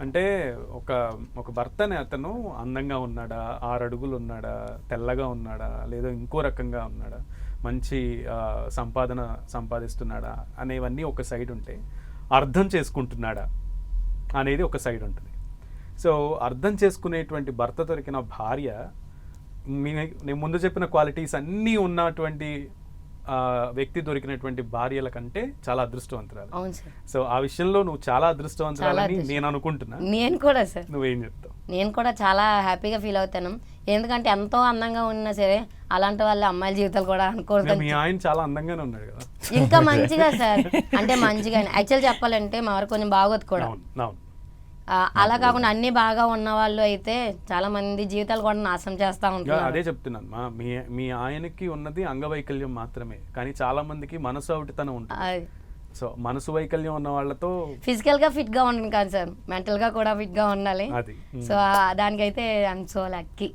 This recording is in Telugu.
అంటే ఒక ఒక భర్త అనే అతను అందంగా ఉన్నాడా, 6 అడుగులు ఉన్నాడా, తెల్లగా ఉన్నాడా, లేదా ఇంకో రకంగా ఉన్నాడా, మంచి సంపాదన సంపాదిస్తున్నాడా అనేవన్నీ ఒక సైడ్ ఉంటే, అర్థం చేసుకుంటున్నాడా అనేది ఒక సైడ్ ఉంటుంది. సో అర్థం చేసుకునేటువంటి భర్త దొరికిన భార్య నేను ముందు చెప్పిన క్వాలిటీస్ అన్నీ ఉన్నటువంటి వ్యక్తి దొరికినటువంటి భార్యల కంటే చాలా అదృష్టవంతురాలు. అవును సార్. సో ఆ విషయంలో నువ్వు చాలా అదృష్టవంతురాలని నేను అనుకుంటున్నా. నేను కూడా సార్. నువ్వేం చెప్తావు? నేను కూడా చాలా హ్యాపీగా ఫీల్ అవుతాను. ఎందుకంటే ఎంతో అందంగా ఉన్నా సరే అలాంటి వాళ్ళ అమ్మాయిల జీవితాలు కూడా అనుకోవడం. మీ ఆయన చాలా అందంగానే ఉన్నాడు కదా. ఇంకా మంచిగా సార్, అంటే మంచిగా యాక్చువల్ చెప్పాలంటే మా వారు కొంచెం బాగోదు కూడా. అలా కాకుండా అన్ని బాగా ఉన్న వాళ్ళు అయితే చాలా మంది జీవితాలు కూడా నాశనం చేస్తా ఉంటారు. అదే చెప్తున్నాను మా మీ ఆయనకి ఉన్నది అంగవైకల్యం మాత్రమే, కానీ చాలా మందికి మనసు ఒకటితనం ఉంటుంది. సో మనసు వైకల్యం ఉన్న వాళ్ళతో ఫిజికల్ గా ఫిట్ గా ఉండాలి కాదు సార్, మెంటల్ గా కూడా ఫిట్ గా ఉండాలి. అది సో దానికైతే ఐఎమ్ సో లక్కీ.